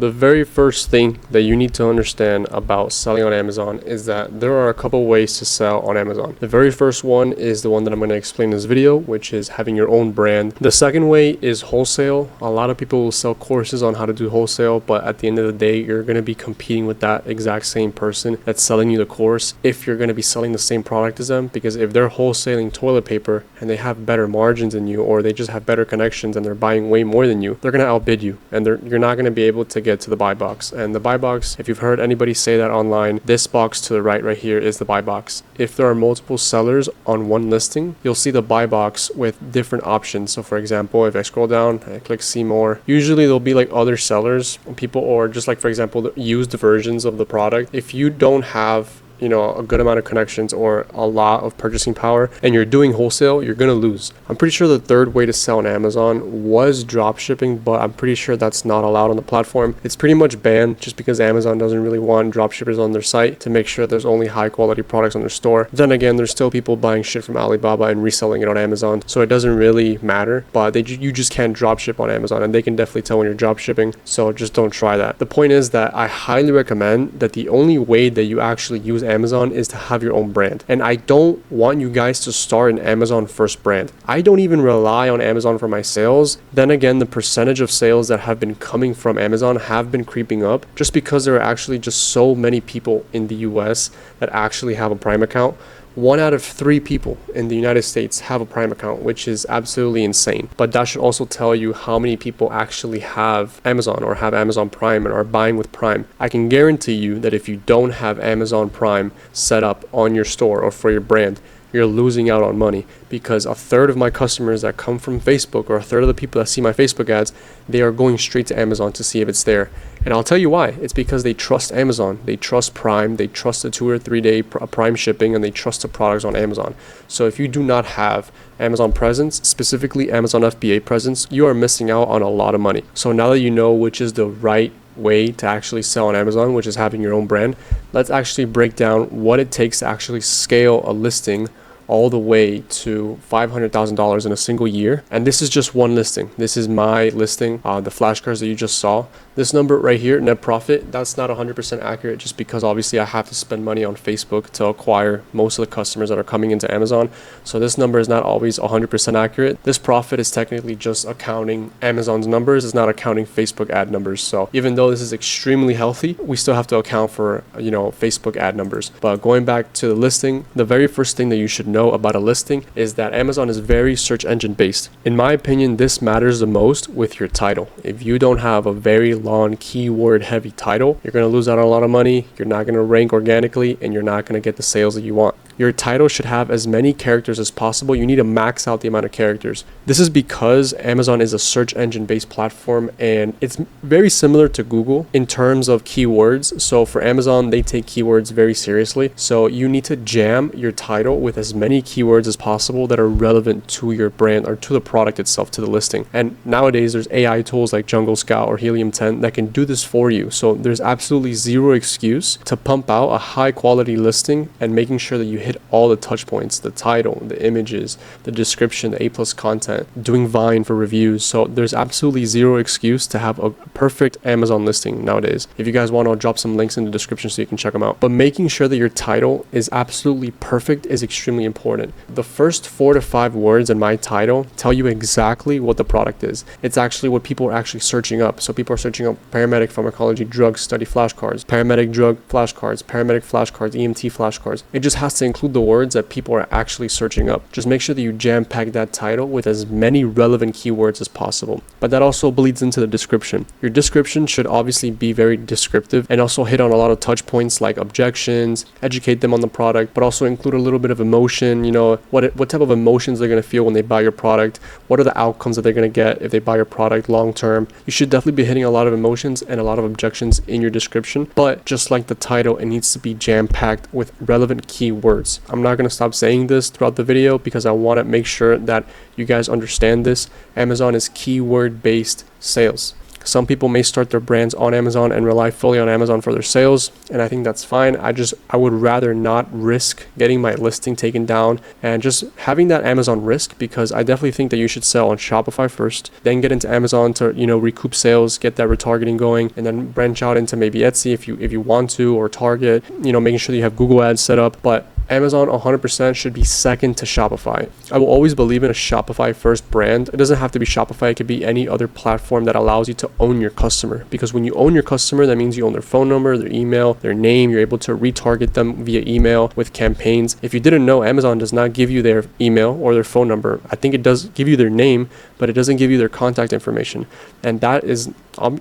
The very first thing that you need to understand about selling on Amazon is that there are a couple ways to sell on Amazon. The very first one is the one that I'm going to explain in this video, which is having your own brand. The second way is wholesale. A lot of people will sell courses on how to do wholesale, but at the end of the day, you're going to be competing with that exact same person that's selling you the course if you're going to be selling the same product as them, because if they're wholesaling toilet paper and they have better margins than you, or they just have better connections and they're buying way more than you, they're going to outbid you, and you're not going to be able to get to the buy box. And the buy box, if you've heard anybody say that online, this box to the right here is the buy box. If there are multiple sellers on one listing, you'll see the buy box with different options. So for example, if I scroll down, I click see more, usually there'll be like other sellers, people, or just like for example the used versions of the product. If you don't have a good amount of connections or a lot of purchasing power and you're doing wholesale, you're gonna lose. I'm pretty sure the third way to sell on Amazon was drop shipping, but I'm pretty sure that's not allowed on the platform. It's pretty much banned just because Amazon doesn't really want drop shippers on their site to make sure there's only high quality products on their store. Then again, there's still people buying shit from Alibaba and reselling it on Amazon, so it doesn't really matter, but you just can't drop ship on Amazon, and they can definitely tell when you're drop shipping, so just don't try that. The point is that I highly recommend that the only way that you actually use Amazon is to have your own brand. And I don't want you guys to start an Amazon first brand. I don't even rely on Amazon for my sales. Then again, the percentage of sales that have been coming from Amazon have been creeping up just because there are actually just so many people in the US that actually have a Prime account. 1 out of 3 people in the United States have a Prime account, which is absolutely insane. But that should also tell you how many people actually have Amazon or have Amazon Prime and are buying with Prime. I can guarantee you that if you don't have Amazon Prime set up on your store or for your brand, you're losing out on money, because a third of my customers that come from Facebook, or a third of the people that see my Facebook ads, they are going straight to Amazon to see if it's there. And I'll tell you why. It's because they trust Amazon, they trust Prime, they trust the 2 or 3 day Prime shipping, and they trust the products on Amazon. So if you do not have Amazon presence, specifically Amazon FBA presence, you are missing out on a lot of money. So now that you know which is the right way to actually sell on Amazon, which is having your own brand, let's actually break down what it takes to actually scale a listing all the way to $500,000 in a single year. And this is just one listing. This is my listing, the flashcards that you just saw. This number right here, net profit, that's not 100% accurate, just because obviously I have to spend money on Facebook to acquire most of the customers that are coming into Amazon. So this number is not always 100% accurate. This profit is technically just accounting Amazon's numbers. It's not accounting Facebook ad numbers. So even though this is extremely healthy, we still have to account for, Facebook ad numbers. But going back to the listing, the very first thing that you should know about a listing is that Amazon is very search engine based. In my opinion, this matters the most with your title. If you don't have a very long keyword heavy title, you're going to lose out on a lot of money, you're not going to rank organically, and you're not going to get the sales that you want. Your title should have as many characters as possible. You need to max out the amount of characters. This is because Amazon is a search engine based platform, and it's very similar to Google in terms of keywords. So for Amazon, they take keywords very seriously. So you need to jam your title with as many keywords as possible that are relevant to your brand or to the product itself, to the listing. And nowadays there's AI tools like Jungle Scout or Helium 10 that can do this for you. So there's absolutely zero excuse to pump out a high quality listing and making sure that you hit all the touch points, the title, the images, the description, the A+ content, doing Vine for reviews. So there's absolutely zero excuse to have a perfect Amazon listing nowadays. If you guys want, I'll drop some links in the description so you can check them out. But making sure that your title is absolutely perfect is extremely important. The first 4 to 5 words in my title tell you exactly what the product is. It's actually what people are actually searching up. So people are searching up paramedic pharmacology drug study flashcards, paramedic drug flashcards, paramedic flashcards, EMT flashcards. It just has to include the words that people are actually searching up. Just make sure that you jam pack that title with as many relevant keywords as possible. But that also bleeds into the description. Your description should obviously be very descriptive and also hit on a lot of touch points like objections, educate them on the product, but also include a little bit of emotion, what type of emotions they're going to feel when they buy your product, what are the outcomes that they're going to get if they buy your product long term. You should definitely be hitting a lot of emotions and a lot of objections in your description, but just like the title, it needs to be jam packed with relevant keywords. I'm not going to stop saying this throughout the video because I want to make sure that you guys understand this. Amazon is keyword based sales. Some people may start their brands on Amazon and rely fully on Amazon for their sales, and I think that's fine. I would rather not risk getting my listing taken down and just having that Amazon risk, because I definitely think that you should sell on Shopify first, then get into Amazon to, recoup sales, get that retargeting going, and then branch out into maybe Etsy if you want to, or Target, making sure that you have Google ads set up. But Amazon 100% should be second to Shopify. I will always believe in a Shopify first brand. It doesn't have to be Shopify. It could be any other platform that allows you to own your customer, because when you own your customer, that means you own their phone number, their email, their name. You're able to retarget them via email with campaigns. If you didn't know, Amazon does not give you their email or their phone number. I think it does give you their name, but it doesn't give you their contact information. And that is,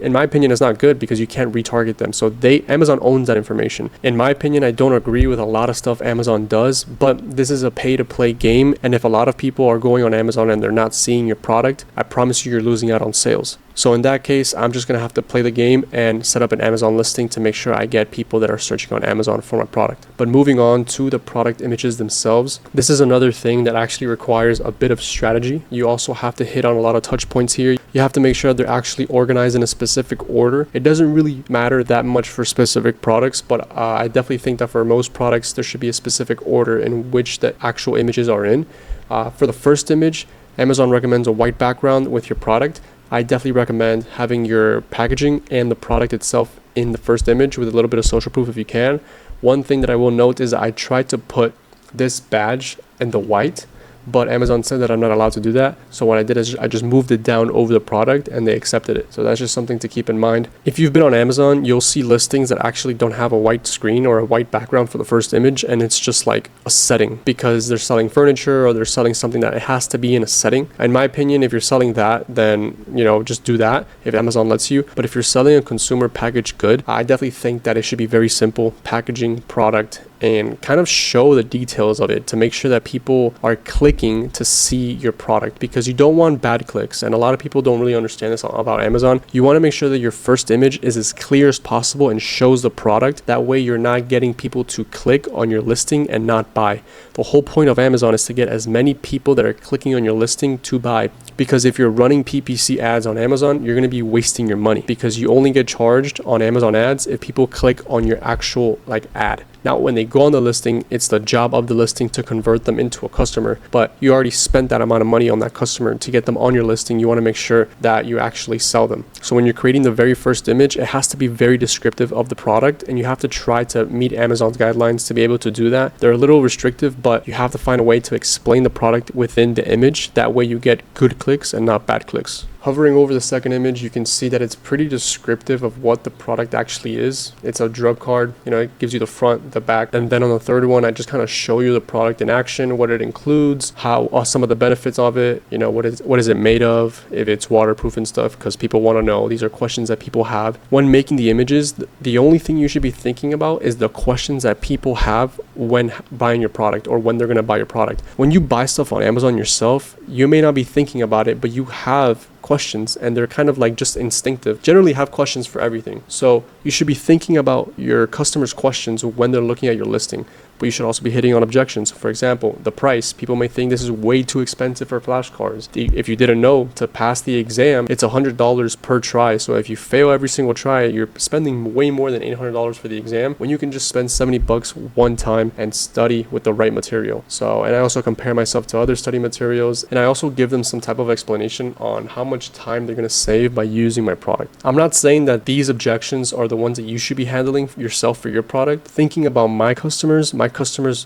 in my opinion, is not good, because you can't retarget them. So Amazon owns that information. In my opinion, I don't agree with a lot of stuff Amazon does, but this is a pay to play game. And if a lot of people are going on Amazon and they're not seeing your product, I promise you're losing out on sales. So in that case, I'm just going to have to play the game and set up an Amazon listing to make sure I get people that are searching on Amazon for my product. But moving on to the product images themselves, this is another thing that actually requires a bit of strategy. You also have to hit on a lot of touch points here. You have to make sure they're actually organized in a specific order. It doesn't really matter that much for specific products, but I definitely think that for most products, there should be a specific order in which the actual images are in. For the first image, Amazon recommends a white background with your product. I definitely recommend having your packaging and the product itself in the first image with a little bit of social proof if you can. One thing that I will note is I tried to put this badge in the white, but Amazon said that I'm not allowed to do that. So what I did is I just moved it down over the product and they accepted it. So that's just something to keep in mind. If you've been on Amazon, you'll see listings that actually don't have a white screen or a white background for the first image, and it's just like a setting because they're selling furniture or they're selling something that it has to be in a setting. In my opinion, if you're selling that, then just do that if Amazon lets you. But if you're selling a consumer packaged good, I definitely think that it should be very simple: packaging, product, and kind of show the details of it to make sure that people are clicking to see your product, because you don't want bad clicks. And a lot of people don't really understand this about Amazon. You want to make sure that your first image is as clear as possible and shows the product. That way you're not getting people to click on your listing and not buy. The whole point of Amazon is to get as many people that are clicking on your listing to buy, because if you're running PPC ads on Amazon, you're going to be wasting your money, because you only get charged on Amazon ads if people click on your actual ad. Now, when they go on the listing, it's the job of the listing to convert them into a customer, but you already spent that amount of money on that customer to get them on your listing. You want to make sure that you actually sell them. So when you're creating the very first image, it has to be very descriptive of the product, and you have to try to meet Amazon's guidelines to be able to do that. They're a little restrictive, but you have to find a way to explain the product within the image. That way you get good clicks and not bad clicks. Hovering over the second image, you can see that it's pretty descriptive of what the product actually is. It's a drug card, it gives you the front, the back. And then on the third one, I just kind of show you the product in action, what it includes, how some of the benefits of it, what is it made of, if it's waterproof and stuff, because people want to know. These are questions that people have. When making the images, the only thing you should be thinking about is the questions that people have when buying your product or when they're going to buy your product. When you buy stuff on Amazon yourself, you may not be thinking about it, but you have questions, and they're kind of like just instinctive. Generally have questions for everything. So you should be thinking about your customers' questions when they're looking at your listing. But you should also be hitting on objections. For example, the price. People may think this is way too expensive for flashcards. If you didn't know, to pass the exam, it's $100 per try. So if you fail every single try, you're spending way more than $800 for the exam, when you can just spend $70 one time and study with the right material. And I also compare myself to other study materials, and I also give them some type of explanation on how much time they're going to save by using my product. I'm not saying that these objections are the ones that you should be handling yourself for your product. Thinking about my customers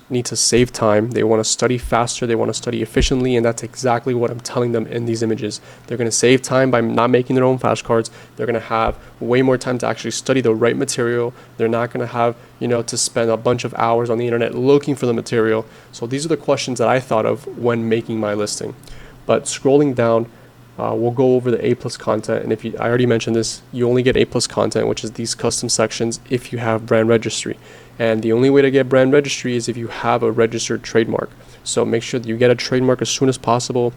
need to save time. They want to study faster. They want to study efficiently. And that's exactly what I'm telling them in these images. They're going to save time by not making their own flashcards. They're going to have way more time to actually study the right material. They're not going to have, to spend a bunch of hours on the internet looking for the material. So these are the questions that I thought of when making my listing. But scrolling down, we'll go over the A+ content. And I already mentioned this, you only get A+ content, which is these custom sections, if you have brand registry. And the only way to get brand registry is if you have a registered trademark. So make sure that you get a trademark as soon as possible.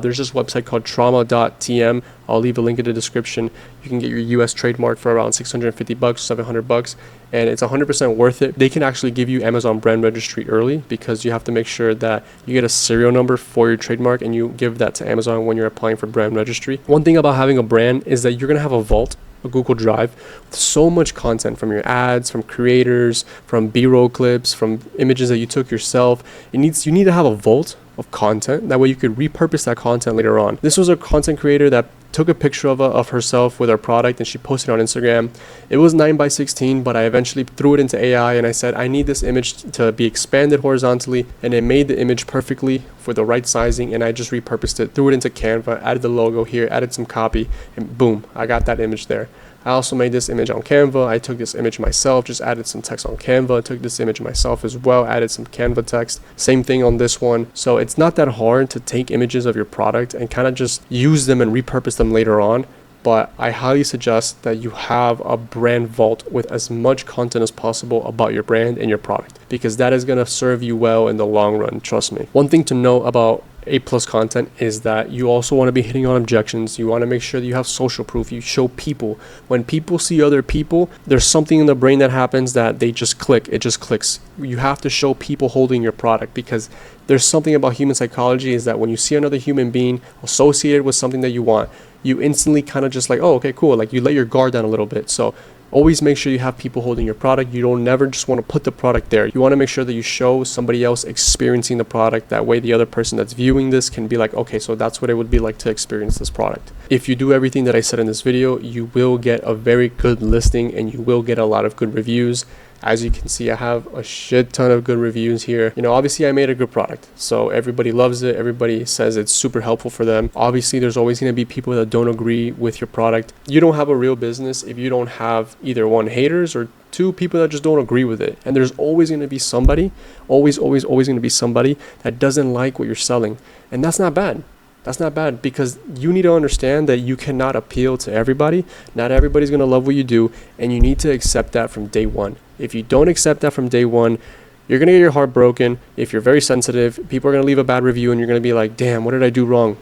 There's this website called trauma.tm. I'll leave a link in the description. You can get your US trademark for around $650, $700, and it's 100% worth it. They can actually give you Amazon brand registry early, because you have to make sure that you get a serial number for your trademark and you give that to Amazon when you're applying for brand registry. One thing about having a brand is that you're going to have a vault, a Google Drive, with so much content from your ads, from creators, from B-roll clips, from images that you took yourself. You need to have a vault of content. That way you could repurpose that content later on. This was a content creator that took a picture of herself with her product and she posted it on Instagram. It was 9:16, but I eventually threw it into AI and I said, I need this image to be expanded horizontally, and it made the image perfectly for the right sizing, and I just repurposed it, threw it into Canva, added the logo here, added some copy, and boom, I got that image there. I also made this image on Canva. I took this image myself, just added some text on Canva, took this image myself as well, added some Canva text. Same thing on this one. So it's not that hard to take images of your product and kind of just use them and repurpose them later on. But I highly suggest that you have a brand vault with as much content as possible about your brand and your product, because that is going to serve you well in the long run. Trust me. One thing to know about A+ content is that you also want to be hitting on objections. You want to make sure that you have social proof. You show people. When people see other people, there's something in the brain that happens that they just click. It just clicks. You have to show people holding your product, because there's something about human psychology is that when you see another human being associated with something that you want, you instantly kind of just like, oh, okay, cool. Like you let your guard down a little bit. So always make sure you have people holding your product. You don't never just want to put the product there. You want to make sure that you show somebody else experiencing the product. That way the other person that's viewing this can be like, okay, so that's what it would be like to experience this product. If you do everything that I said in this video, you will get a very good listing and you will get a lot of good reviews. As you can see, I have a shit ton of good reviews here. You know, obviously I made a good product, so everybody loves it. Everybody says it's super helpful for them. Obviously, there's always going to be people that don't agree with your product. You don't have a real business if you don't have either one, haters, or two, people that just don't agree with it. And there's always going to be somebody, always going to be somebody that doesn't like what you're selling. And that's not bad. That's not bad, because you need to understand that you cannot appeal to everybody. Not everybody's going to love what you do, and you need to accept that from day one. If you don't accept that from day one, you're going to get your heart broken. If you're very sensitive, people are going to leave a bad review and you're going to be like, damn, what did I do wrong?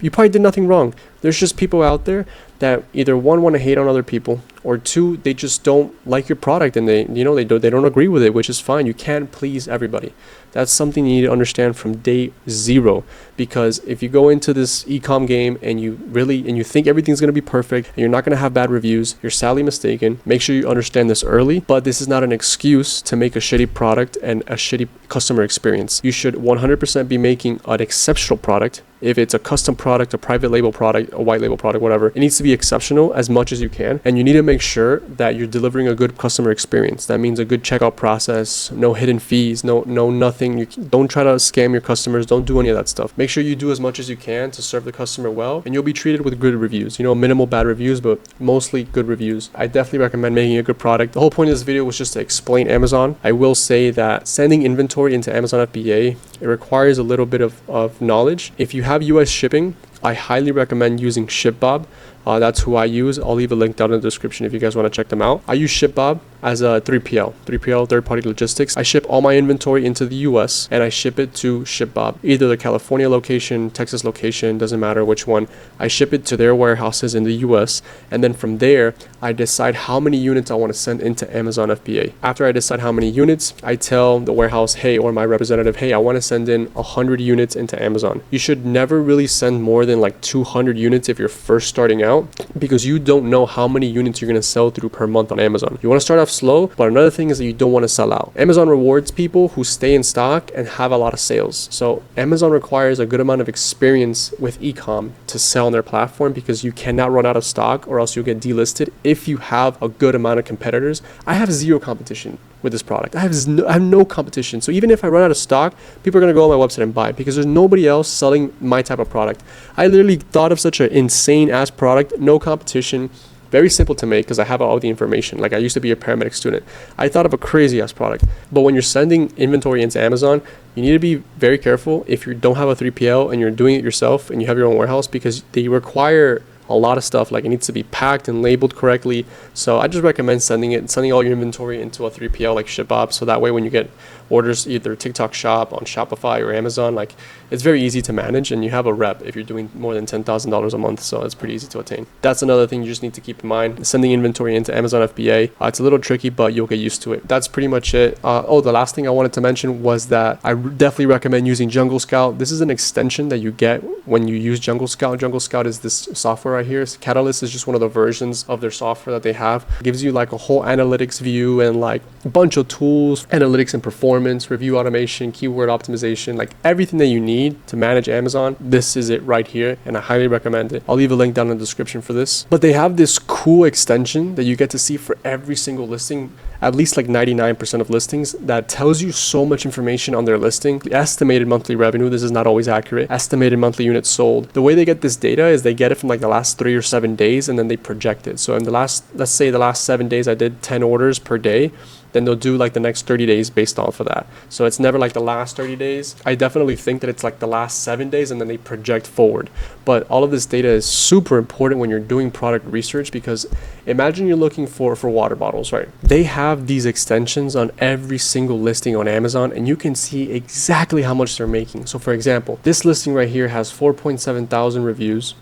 You probably did nothing wrong. There's just people out there that either one, want to hate on other people, or two, they just don't like your product and they don't agree with it, which is fine. You can't please everybody. That's something you need to understand from day zero, because if you go into this e-com game and you think everything's going to be perfect and you're not going to have bad reviews, you're sadly mistaken. Make sure you understand this early, but this is not an excuse to make a shitty product and a shitty customer experience. You should 100% be making an exceptional product. If it's a custom product, a private label product, a white label product, whatever, it needs to be exceptional as much as you can. And you need to make sure that you're delivering a good customer experience. That means a good checkout process, no hidden fees, no nothing. You don't try to scam your customers. Don't do any of that stuff. Make sure you do as much as you can to serve the customer well, and you'll be treated with good reviews. You know, minimal bad reviews, but mostly good reviews. I definitely recommend making a good product. The whole point of this video was just to explain Amazon. I will say that sending inventory into Amazon FBA, it requires a little bit of knowledge. If you have US shipping, I highly recommend using ShipBob. That's who I use. I'll leave a link down in the description if you guys want to check them out. I use ShipBob as a 3PL, third-party logistics. I ship all my inventory into the US and I ship it to ShipBob, either the California location, Texas location, doesn't matter which one. I ship it to their warehouses in the US, and then from there, I decide how many units I want to send into Amazon FBA. After I decide how many units, I tell the warehouse, hey, or my representative, hey, I want to send in 100 units into Amazon. You should never really send more than like 200 units if you're first starting out, because you don't know how many units you're going to sell through per month on Amazon. You want to start off slow, but another thing is that you don't want to sell out. Amazon rewards people who stay in stock and have a lot of sales. So Amazon requires a good amount of experience with e-com to sell on their platform, because you cannot run out of stock or else you'll get delisted if you have a good amount of competitors. I have zero competition with this product. I have no competition. So even if I run out of stock, people are going to go on my website and buy it, because there's nobody else selling my type of product. I literally thought of such an insane ass product, no competition, very simple to make because I have all the information. Like, I used to be a paramedic student. I thought of a crazy ass product. But when you're sending inventory into Amazon, you need to be very careful if you don't have a 3PL and you're doing it yourself and you have your own warehouse, because they require a lot of stuff. Like, it needs to be packed and labeled correctly. So I just recommend sending all your inventory into a 3PL like ShipBob, so that way when you get orders either TikTok Shop, on Shopify or Amazon, like, it's very easy to manage, and you have a rep if you're doing more than $10,000 a month, so it's pretty easy to attain. That's another thing you just need to keep in mind. Sending inventory into Amazon FBA, it's a little tricky, but you'll get used to it. That's pretty much it. The last thing I wanted to mention was that I definitely recommend using Jungle Scout. This is an extension that you get when you use Jungle Scout. Jungle Scout is this software right here. Catalyst is just one of the versions of their software that they have. It gives you like a whole analytics view and like a bunch of tools, analytics and performance, review automation, keyword optimization, like everything that you need to manage Amazon. This is it right here, and I highly recommend it. I'll leave a link down in the description for this. But they have this cool extension that you get to see for every single listing, at least like 99% of listings, that tells you so much information on their listing. The estimated monthly revenue, this is not always accurate, estimated monthly units sold. The way they get this data is they get it from like the last 3 or 7 days, and then they project it. So in the last, let's say the last 7 days I did 10 orders per day, then they'll do like the next 30 days based off of that. So it's never like the last 30 days. I definitely think that it's like the last 7 days, and then they project forward. But all of this data is super important when you're doing product research, because imagine you're looking for water bottles, right? They have these extensions on every single listing on Amazon, and you can see exactly how much they're making. So for example, this listing right here has 4.7 thousand reviews.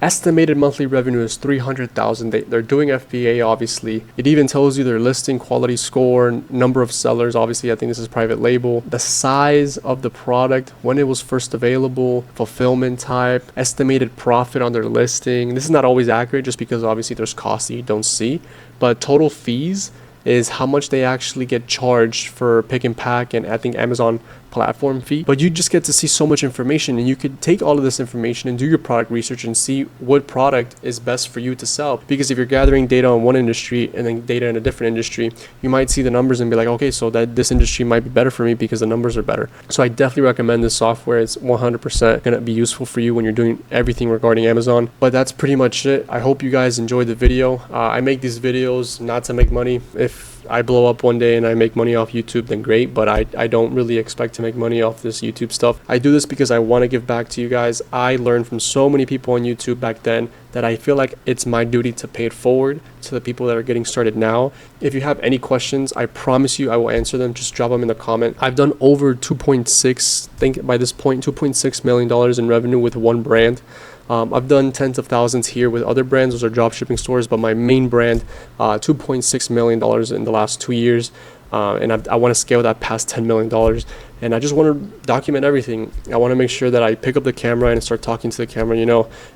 Estimated monthly revenue is 300,000. They're doing FBA, obviously. It even tells you their listing quality score, number of sellers. Obviously, I think this is private label. The size of the product, when it was first available, fulfillment type, estimated profit on their listing. This is not always accurate, just because obviously there's costs that you don't see. But total fees is how much they actually get charged for pick and pack, and I think Amazon platform fee. But you just get to see so much information, and you could take all of this information and do your product research and see what product is best for you to sell. Because if you're gathering data on one industry and then data in a different industry, you might see the numbers and be like, okay, so that this industry might be better for me because the numbers are better. So I definitely recommend this software. It's 100% going to be useful for you when you're doing everything regarding Amazon. But that's pretty much it. I hope you guys enjoyed the video. I make these videos not to make money. If I blow up one day and I make money off YouTube, then great, but I don't really expect to make money off this YouTube stuff. I do this because I want to give back to you guys. I learned from so many people on YouTube back then that I feel like it's my duty to pay it forward to the people that are getting started now. If you have any questions, I promise you I will answer them. Just drop them in the comment. I've done over 2.6, think by this point, $2.6 million in revenue with one brand. I've done tens of thousands here with other brands. Those are drop shipping stores, but my main brand, $2.6 million in the last 2 years. And I want to scale that past $10 million. And I just want to document everything. I want to make sure that I pick up the camera and start talking to the camera,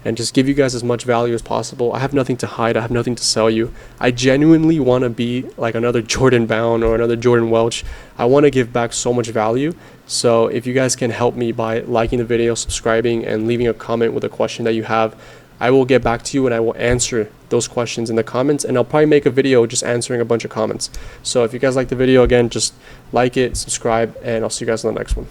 and just give you guys as much value as possible. I have nothing to hide. I have nothing to sell you. I genuinely want to be like another Jordan Bound or another Jordan Welch. I want to give back so much value. So if you guys can help me by liking the video, subscribing, and leaving a comment with a question that you have, I will get back to you and I will answer those questions in the comments, and I'll probably make a video just answering a bunch of comments. So if you guys like the video, again, just like it, subscribe, and I'll see you guys in the next one.